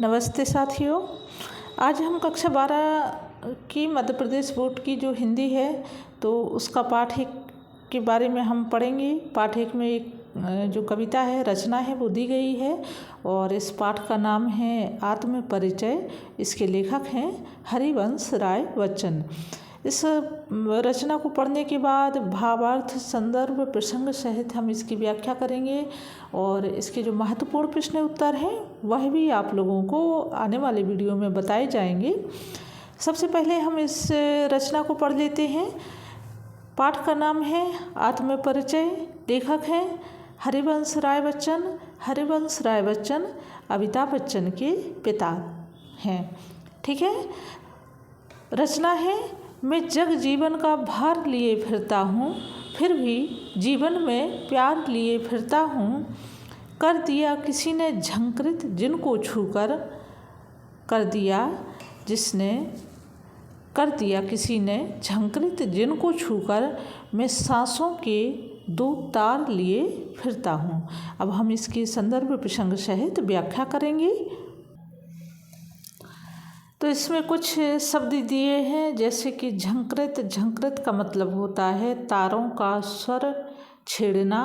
नमस्ते साथियों। आज हम कक्षा 12 की मध्य प्रदेश बोर्ड की जो हिंदी है तो उसका पाठ एक के बारे में हम पढ़ेंगे। पाठ एक में एक जो कविता है, रचना है, वो दी गई है और इस पाठ का नाम है आत्म परिचय। इसके लेखक हैं हरिवंश राय बच्चन। इस रचना को पढ़ने के बाद भावार्थ, संदर्भ, प्रसंग सहित हम इसकी व्याख्या करेंगे और इसके जो महत्वपूर्ण प्रश्न उत्तर हैं वह भी आप लोगों को आने वाले वीडियो में बताए जाएंगे। सबसे पहले हम इस रचना को पढ़ लेते हैं। पाठ का नाम है आत्म परिचय। लेखक हैं हरिवंश राय बच्चन। हरिवंश राय बच्चन अमिताभ बच्चन के पिता हैं। ठीक है। रचना है, मैं जग जीवन का भार लिए फिरता हूँ, फिर भी जीवन में प्यार लिए फिरता हूँ। कर दिया किसी ने झंकृत जिनको छूकर, कर दिया किसी ने झंकृत जिनको छूकर, मैं सांसों के दो तार लिए फिरता हूँ। अब हम इसके संदर्भ प्रसंग सहित व्याख्या करेंगे। तो इसमें कुछ शब्द दिए हैं जैसे कि झंकृत। झंकृत का मतलब होता है तारों का स्वर छेड़ना।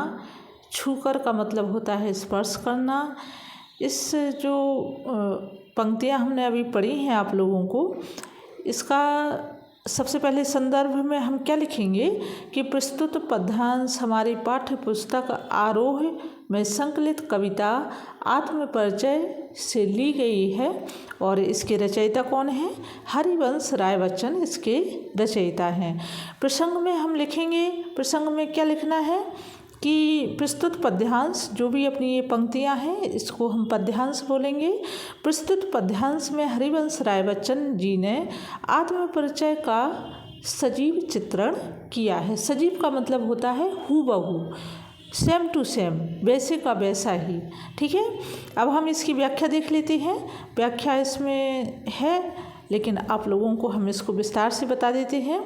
छूकर का मतलब होता है स्पर्श करना। इस जो पंक्तियाँ हमने अभी पढ़ी हैं आप लोगों को, इसका सबसे पहले संदर्भ में हम क्या लिखेंगे कि प्रस्तुत पद्यांश हमारी पाठ्य पुस्तक आरोह में संकलित कविता आत्म परिचय से ली गई है और इसके रचयिता कौन है? हरिवंश राय बच्चन इसके रचयिता हैं। प्रसंग में हम लिखेंगे, प्रसंग में क्या लिखना है कि प्रस्तुत पद्यांश, जो भी अपनी ये पंक्तियाँ हैं इसको हम पद्यांश बोलेंगे। प्रस्तुत पद्यांश में हरिवंश राय बच्चन जी ने आत्म परिचय का सजीव चित्रण किया है। सजीव का मतलब होता है हूबहू, सेम टू सेम, वैसे का वैसा ही। ठीक है। अब हम इसकी व्याख्या देख लेते हैं। व्याख्या इसमें है लेकिन आप लोगों को हम इसको विस्तार से बता देते हैं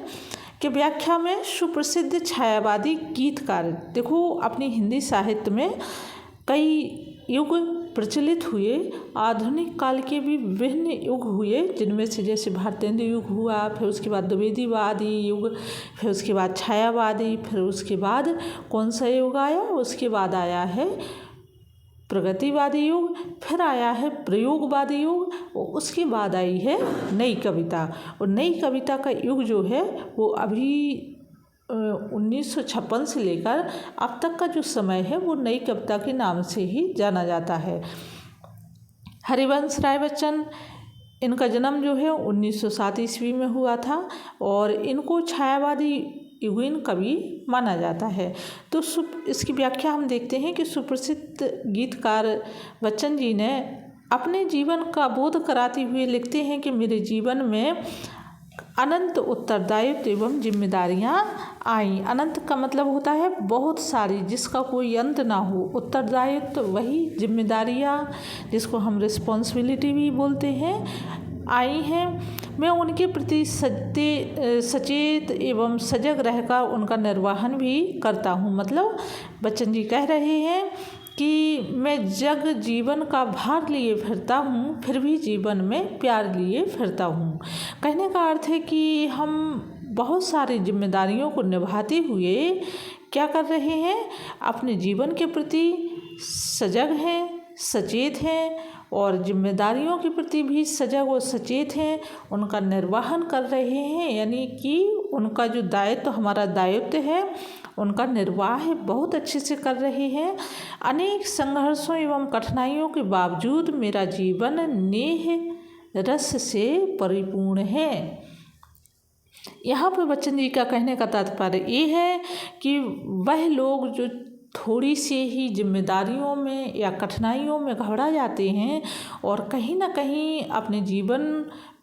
कि व्याख्या में सुप्रसिद्ध छायावादी गीतकार, देखो अपनी हिंदी साहित्य में कई युग प्रचलित हुए, आधुनिक काल के भी विभिन्न युग हुए, जिनमें से जैसे भारतेंदु युग हुआ, फिर उसके बाद द्विवेदीवादी युग, फिर उसके बाद छायावादी, फिर उसके बाद कौन सा युग आया? उसके बाद आया है प्रगतिवादी युग, फिर आया है प्रयोगवादी युग और उसके बाद आई है नई कविता। और नई कविता का युग जो है वो अभी 1956 से लेकर अब तक का जो समय है वो नई कविता के नाम से ही जाना जाता है। हरिवंश राय बच्चन, इनका जन्म जो है 1907 ईस्वी में हुआ था और इनको छायावादी युगीन कवि माना जाता है। तो इसकी व्याख्या हम देखते हैं कि सुप्रसिद्ध गीतकार बच्चन जी ने अपने जीवन का बोध कराते हुए लिखते हैं कि मेरे जीवन में अनंत उत्तरदायित्व एवं जिम्मेदारियां आई। अनंत का मतलब होता है बहुत सारी, जिसका कोई अंत ना हो। उत्तरदायित्व वही जिम्मेदारियां, जिसको हम रिस्पॉन्सिबिलिटी भी बोलते हैं, आई हैं। मैं उनके प्रति सचेत एवं सजग रहकर उनका निर्वहन भी करता हूँ। मतलब बच्चन जी कह रहे हैं कि मैं जग जीवन का भार लिए फिरता हूँ, फिर भी जीवन में प्यार लिए फिरता हूँ। कहने का अर्थ है कि हम बहुत सारी जिम्मेदारियों को निभाते हुए क्या कर रहे हैं? अपने जीवन के प्रति सजग हैं, सचेत हैं और जिम्मेदारियों के प्रति भी सजग और सचेत हैं, उनका निर्वहन कर रहे हैं। यानी कि उनका जो दायित्व, हमारा दायित्व है, उनका निर्वाह बहुत अच्छे से कर रहे हैं। अनेक संघर्षों एवं कठिनाइयों के बावजूद मेरा जीवन नेह रस से परिपूर्ण है। यहाँ पर बच्चन जी का कहने का तात्पर्य ये है कि वह लोग जो थोड़ी सी ही जिम्मेदारियों में या कठिनाइयों में घबरा जाते हैं और कहीं ना कहीं अपने जीवन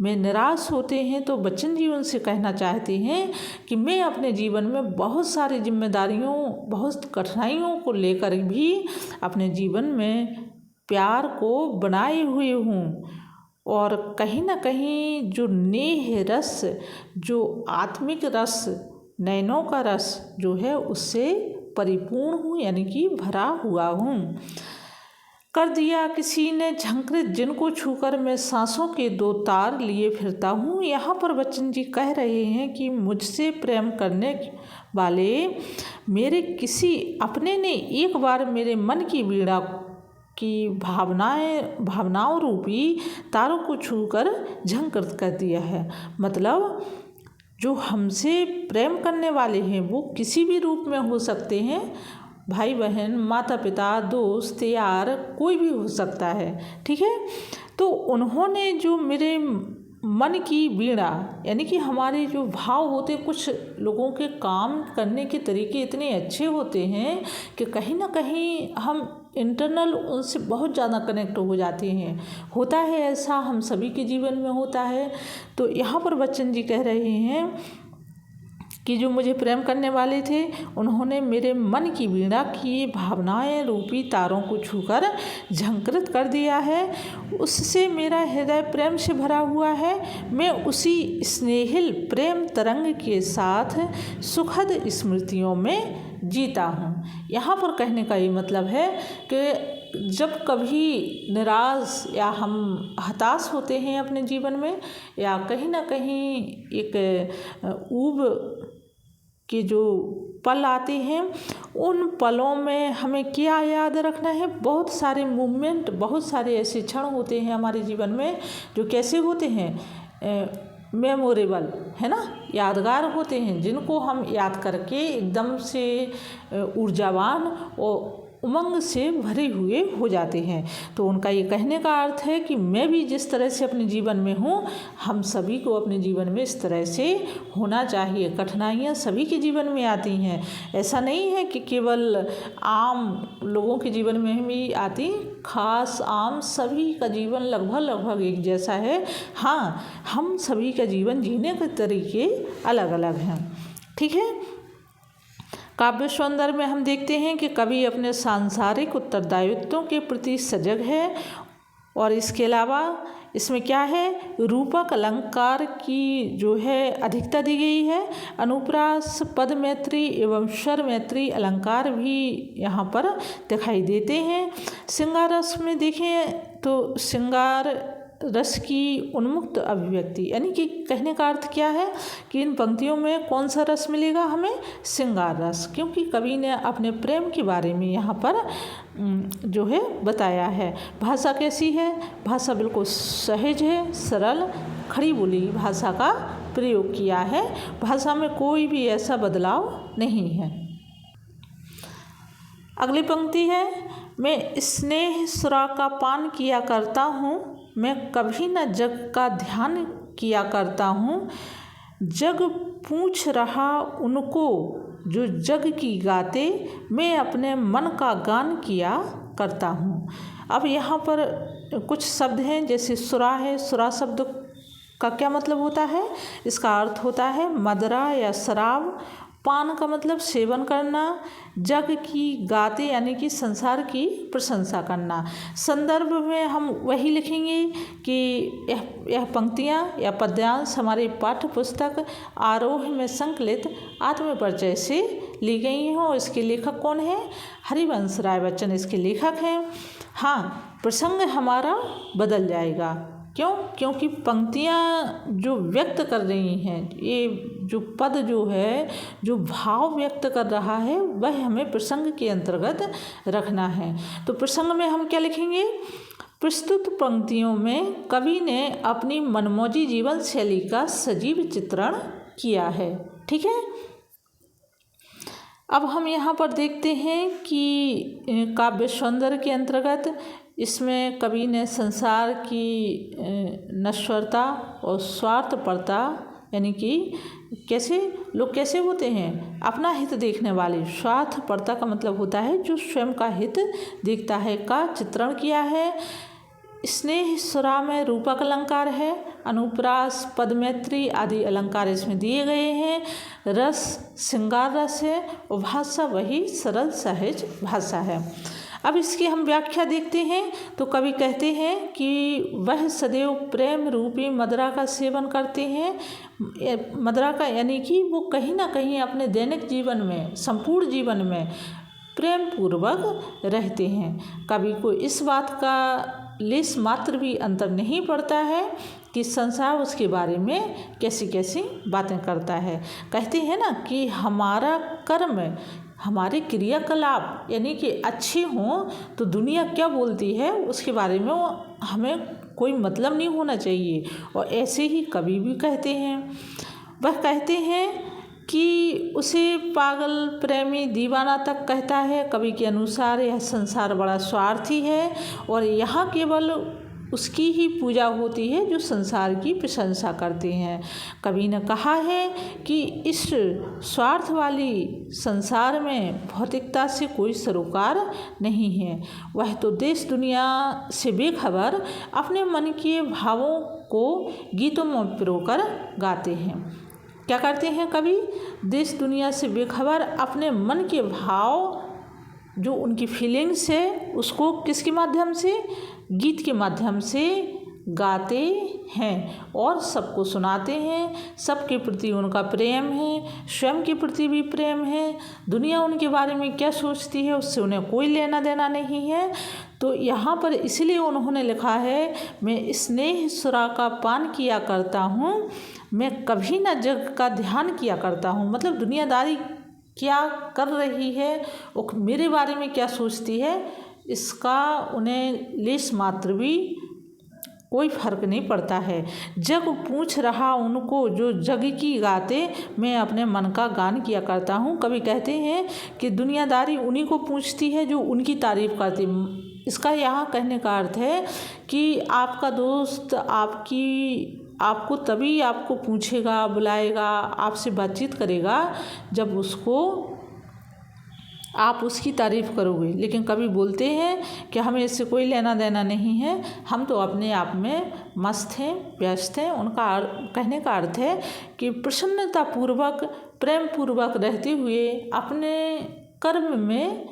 में निराश होते हैं, तो बच्चन जी उनसे कहना चाहते हैं कि मैं अपने जीवन में बहुत सारी जिम्मेदारियों, बहुत कठिनाइयों को लेकर भी अपने जीवन में प्यार को बनाए हुए हूँ और कहीं ना कहीं जो नेह रस, जो आत्मिक रस, नैनों का रस जो है उससे परिपूर्ण हूँ, यानी कि भरा हुआ हूँ। कर दिया किसी ने झंकृत, जिनको छूकर मैं सांसों के 2 तार लिए फिरता हूँ। यहाँ पर बच्चन जी कह रहे हैं कि मुझसे प्रेम करने वाले मेरे किसी अपने ने एक बार मेरे मन की वीणा की भावनाओं रूपी तारों को छूकर झंकृत कर दिया है। मतलब जो हमसे प्रेम करने वाले हैं वो किसी भी रूप में हो सकते हैं, भाई बहन, माता पिता, दोस्त, यार, कोई भी हो सकता है, ठीक है। तो उन्होंने जो मेरे मन की वीणा, यानी कि हमारे जो भाव होते, कुछ लोगों के काम करने के तरीके इतने अच्छे होते हैं कि कहीं ना कहीं हम इंटरनल उनसे बहुत ज़्यादा कनेक्ट हो जाते हैं। होता है ऐसा, हम सभी के जीवन में होता है। तो यहाँ पर बच्चन जी कह रहे हैं कि जो मुझे प्रेम करने वाले थे उन्होंने मेरे मन की वीणा की भावनाएं रूपी तारों को छूकर झंकृत कर दिया है। उससे मेरा हृदय प्रेम से भरा हुआ है। मैं उसी स्नेहिल प्रेम तरंग के साथ सुखद स्मृतियों में जीता हूँ। यहाँ पर कहने का ये मतलब है कि जब कभी निराश या हम हताश होते हैं अपने जीवन में, या कहीं ना कहीं एक ऊब के जो पल आते हैं, उन पलों में हमें क्या याद रखना है। बहुत सारे मूवमेंट, बहुत सारे ऐसे क्षण होते हैं हमारे जीवन में जो कैसे होते हैं, मेमोरेबल, है ना, यादगार होते हैं, जिनको हम याद करके एकदम से ऊर्जावान और उमंग से भरे हुए हो जाते हैं। तो उनका ये कहने का अर्थ है कि मैं भी जिस तरह से अपने जीवन में हूँ, हम सभी को अपने जीवन में इस तरह से होना चाहिए। कठिनाइयाँ सभी के जीवन में आती हैं, ऐसा नहीं है कि केवल आम लोगों के जीवन में भी आती, खास आम सभी का जीवन लगभग एक जैसा है। हाँ, हम सभी का जीवन जीने के तरीके अलग अलग हैं, ठीक है। काव्य सौंदर्य में हम देखते हैं कि कवि अपने सांसारिक उत्तरदायित्वों के प्रति सजग है, और इसके अलावा इसमें क्या है, रूपक अलंकार की जो है अधिकता दी गई है। अनुप्रास, पद मैत्री एवं स्वर मैत्री अलंकार भी यहाँ पर दिखाई देते हैं। श्रृंगार रस में देखें तो श्रृंगार रस की उन्मुक्त अभिव्यक्ति, यानी कि कहने का अर्थ क्या है कि इन पंक्तियों में कौन सा रस मिलेगा हमें, श्रृंगार रस, क्योंकि कवि ने अपने प्रेम के बारे में यहाँ पर जो है बताया है। भाषा कैसी है, भाषा बिल्कुल सहज है, सरल, खड़ी बोली भाषा का प्रयोग किया है। भाषा में कोई भी ऐसा बदलाव नहीं है। अगली पंक्ति है, मैं स्नेह सुरा का पान किया करता हूँ, मैं कभी न जग का ध्यान किया करता हूँ। जग पूछ रहा उनको जो जग की गाते, मैं अपने मन का गान किया करता हूँ। अब यहाँ पर कुछ शब्द हैं, जैसे सुरा है। सुरा शब्द का क्या मतलब होता है, इसका अर्थ होता है मदरा या शराब। पान का मतलब सेवन करना। जग की गाते यानी कि संसार की प्रशंसा करना। संदर्भ में हम वही लिखेंगे कि यह पंक्तियाँ या पद्यांश हमारे पाठ्य पुस्तक आरोह में संकलित आत्मपरिचय से ली गई हैं। और इसके लेखक कौन है, हरिवंश राय बच्चन इसके लेखक हैं। हाँ, प्रसंग हमारा बदल जाएगा। क्यों? क्योंकि पंक्तियाँ जो व्यक्त कर रही हैं, ये जो पद जो है, जो भाव व्यक्त कर रहा है, वह हमें प्रसंग के अंतर्गत रखना है। तो प्रसंग में हम क्या लिखेंगे, प्रस्तुत पंक्तियों में कवि ने अपनी मनमौजी जीवन शैली का सजीव चित्रण किया है। ठीक है, अब हम यहाँ पर देखते हैं कि काव्य सौंदर्य के अंतर्गत इसमें कवि ने संसार की नश्वरता और स्वार्थपरता, यानी कि कैसे लोग कैसे होते हैं, अपना हित देखने वाले। स्वार्थपरता का मतलब होता है जो स्वयं का हित देखता है, का चित्रण किया है। स्नेह सुरा में रूपक अलंकार है। अनुप्रास, पदमैत्री आदि अलंकार इसमें दिए गए हैं। रस श्रृंगार रस है और भाषा वही सरल सहज भाषा है। अब इसकी हम व्याख्या देखते हैं तो कवि कहते हैं कि वह सदैव प्रेम रूपी मदिरा का सेवन करते हैं। मदिरा का यानी कि वो कहीं ना कहीं अपने दैनिक जीवन में, संपूर्ण जीवन में प्रेम पूर्वक रहते हैं। कवि को इस बात का लेस मात्र भी अंतर नहीं पड़ता है कि संसार उसके बारे में कैसी कैसी बातें करता है। कहते हैं ना कि हमारा कर्म, हमारे क्रियाकलाप यानी कि अच्छे हों तो दुनिया क्या बोलती है उसके बारे में हमें कोई मतलब नहीं होना चाहिए। और ऐसे ही कवि भी कहते हैं, वह कहते हैं कि उसे पागल, प्रेमी, दीवाना तक कहता है। कवि के अनुसार यह संसार बड़ा स्वार्थी है और यहाँ केवल उसकी ही पूजा होती है जो संसार की प्रशंसा करते हैं। कवि ने कहा है कि इस स्वार्थ वाली संसार में भौतिकता से कोई सरोकार नहीं है। वह तो देश दुनिया से बेखबर अपने मन के भावों को गीतों में पिरोकर गाते हैं। क्या करते हैं कवि? देश दुनिया से बेखबर अपने मन के भाव, जो उनकी फीलिंग्स है, उसको किसके माध्यम से? गीत के माध्यम से गाते हैं और सबको सुनाते हैं। सबके प्रति उनका प्रेम है, स्वयं के प्रति भी प्रेम है। दुनिया उनके बारे में क्या सोचती है उससे उन्हें कोई लेना देना नहीं है। तो यहाँ पर इसलिए उन्होंने लिखा है, मैं स्नेह सुरा का पान किया करता हूँ, मैं कभी न जग का ध्यान किया करता हूँ। मतलब दुनियादारी क्या कर रही है और मेरे बारे में क्या सोचती है, इसका उन्हें लेस मात्र भी कोई फर्क नहीं पड़ता है। जग पूछ रहा उनको जो जग की गाते, मैं अपने मन का गान किया करता हूँ। कभी कहते हैं कि दुनियादारी उन्हीं को पूछती है जो उनकी तारीफ करती। इसका यहाँ कहने का अर्थ है कि आपका दोस्त आपको तभी आपको पूछेगा, बुलाएगा, आपसे बातचीत करेगा जब आप उसकी तारीफ़ करोगे। लेकिन कभी बोलते हैं कि हमें इससे कोई लेना देना नहीं है, हम तो अपने आप में मस्त हैं, व्यस्त हैं। उनका कहने का अर्थ है कि प्रसन्नतापूर्वक, प्रेम पूर्वक रहते हुए अपने कर्म में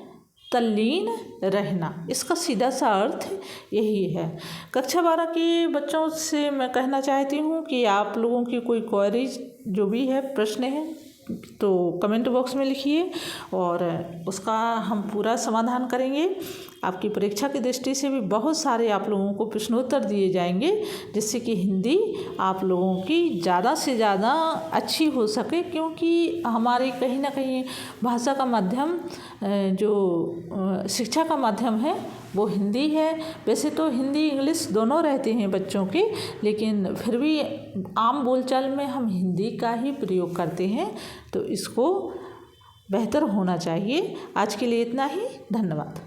तल्लीन रहना, इसका सीधा सा अर्थ यही है। कक्षा 12 के बच्चों से मैं कहना चाहती हूँ कि आप लोगों की कोई क्वेरीज जो भी है, प्रश्न है, तो कमेंट बॉक्स में लिखिए और उसका हम पूरा समाधान करेंगे। आपकी परीक्षा की दृष्टि से भी बहुत सारे आप लोगों को प्रश्नोत्तर दिए जाएंगे, जिससे कि हिंदी आप लोगों की ज़्यादा से ज़्यादा अच्छी हो सके। क्योंकि हमारे कहीं ना कहीं भाषा का माध्यम, जो शिक्षा का माध्यम है, वो हिंदी है। वैसे तो हिंदी इंग्लिश दोनों रहते हैं बच्चों के, लेकिन फिर भी आम बोलचाल में हम हिंदी का ही प्रयोग करते हैं, तो इसको बेहतर होना चाहिए। आज के लिए इतना ही, धन्यवाद।